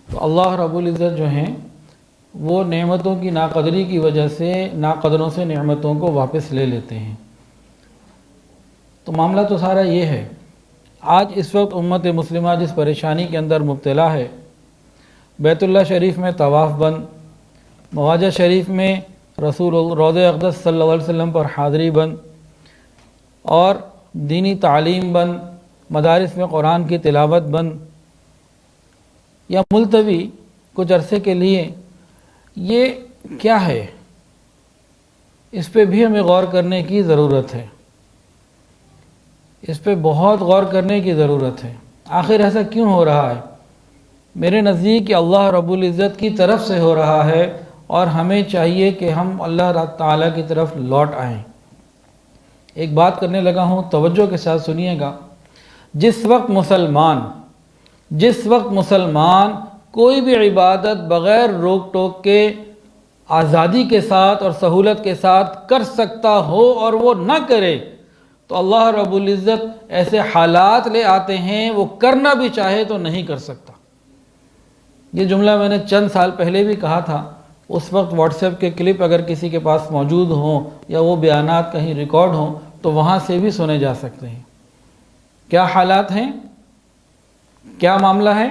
تو اللہ رب العزت جو ہیں وہ نعمتوں کی ناقدری کی وجہ سے ناقدروں سے نعمتوں کو واپس لے لیتے ہیں۔ تو معاملہ تو سارا یہ ہے، آج اس وقت امت مسلمہ جس پریشانی کے اندر مبتلا ہے، بیت اللہ شریف میں طواف بند، مواجہ شریف میں رسول روضہ اقدس صلی اللہ علیہ وسلم پر حاضری بند، اور دینی تعلیم بند، مدارس میں قرآن کی تلاوت بند یا ملتوی کچھ عرصے کے لیے، یہ کیا ہے؟ اس پہ بھی ہمیں غور کرنے کی ضرورت ہے، اس پہ بہت غور کرنے کی ضرورت ہے۔ آخر ایسا کیوں ہو رہا ہے؟ میرے نزدیک اللہ رب العزت کی طرف سے ہو رہا ہے، اور ہمیں چاہیے کہ ہم اللہ تعالیٰ کی طرف لوٹ آئیں۔ ایک بات کرنے لگا ہوں، توجہ کے ساتھ سنیے گا۔ جس وقت مسلمان کوئی بھی عبادت بغیر روک ٹوک کے آزادی کے ساتھ اور سہولت کے ساتھ کر سکتا ہو اور وہ نہ کرے، تو اللہ رب العزت ایسے حالات لے آتے ہیں وہ کرنا بھی چاہے تو نہیں کر سکتا۔ یہ جملہ میں نے چند سال پہلے بھی کہا تھا، اس وقت واٹس ایپ کے کلپ اگر کسی کے پاس موجود ہوں یا وہ بیانات کہیں ریکارڈ ہوں تو وہاں سے بھی سنے جا سکتے ہیں۔ کیا حالات ہیں؟ کیا معاملہ ہے؟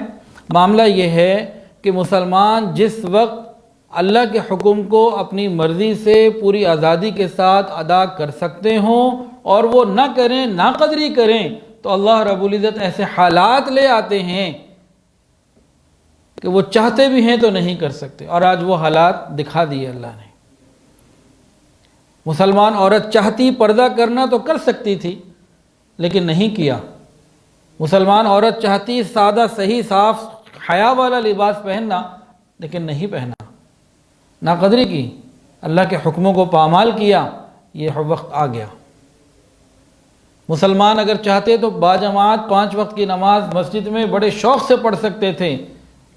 معاملہ یہ ہے کہ مسلمان جس وقت اللہ کے حکم کو اپنی مرضی سے پوری آزادی کے ساتھ ادا کر سکتے ہوں اور وہ نہ کریں، ناقدری کریں، تو اللہ رب العزت ایسے حالات لے آتے ہیں کہ وہ چاہتے بھی ہیں تو نہیں کر سکتے، اور آج وہ حالات دکھا دیے اللہ نے۔ مسلمان عورت چاہتی پردہ کرنا تو کر سکتی تھی لیکن نہیں کیا۔ مسلمان عورت چاہتی سادہ صحیح صاف حیا والا لباس پہننا لیکن نہیں پہنا، ناقدری کی، اللہ کے حکموں کو پامال کیا۔ یہ وقت آ گیا۔ مسلمان اگر چاہتے تو باجماعت 5 وقت کی نماز مسجد میں بڑے شوق سے پڑھ سکتے تھے،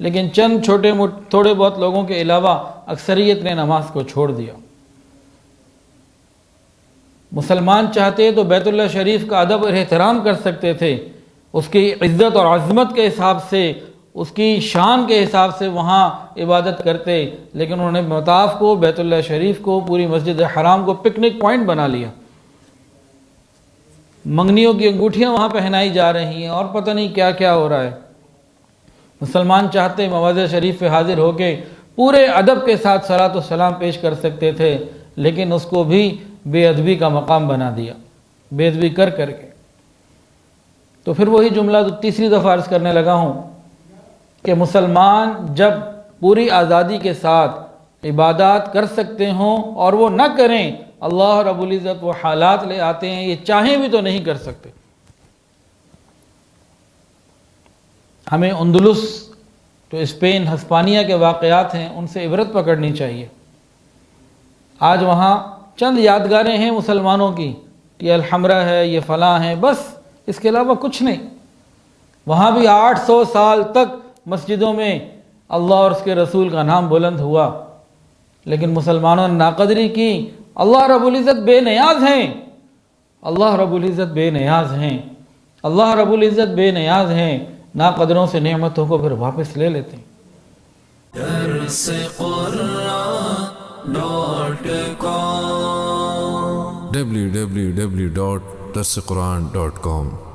لیکن چند تھوڑے بہت لوگوں کے علاوہ اکثریت نے نماز کو چھوڑ دیا۔ مسلمان چاہتے تو بیت اللہ شریف کا ادب اور احترام کر سکتے تھے، اس کی عزت اور عظمت کے حساب سے، اس کی شان کے حساب سے وہاں عبادت کرتے، لیکن انہوں نے مطاف کو، بیت اللہ شریف کو، پوری مسجد حرام کو پکنک پوائنٹ بنا لیا۔ منگنیوں کی انگوٹھیاں وہاں پہنائی جا رہی ہیں اور پتہ نہیں کیا کیا ہو رہا ہے۔ مسلمان چاہتے مواضع شریف پہ حاضر ہو کے پورے ادب کے ساتھ صلاۃ و سلام پیش کر سکتے تھے، لیکن اس کو بھی بے ادبی کا مقام بنا دیا، بے ادبی کر کے۔ تو پھر وہی جملہ تیسری دفعہ عرض کرنے لگا ہوں کہ مسلمان جب پوری آزادی کے ساتھ عبادات کر سکتے ہوں اور وہ نہ کریں، اللہ رب العزت وہ حالات لے آتے ہیں، یہ چاہیں بھی تو نہیں کر سکتے۔ ہمیں اندلس جو اسپین، ہسپانیہ کے واقعات ہیں، ان سے عبرت پکڑنی چاہیے۔ آج وہاں چند یادگاریں ہیں مسلمانوں کی، یہ الحمرہ ہے، یہ فلاں ہے، بس اس کے علاوہ کچھ نہیں۔ وہاں بھی 800 سال تک مسجدوں میں اللہ اور اس کے رسول کا نام بلند ہوا، لیکن مسلمانوں نے ناقدری کی۔ اللہ رب العزت بے نیاز ہیں، اللہ رب العزت بے نیاز ہیں، اللہ رب العزت بے نیاز ہیں، ناقدروں سے نعمتوں کو پھر واپس لے لیتے ہیں۔ www.darsequran.com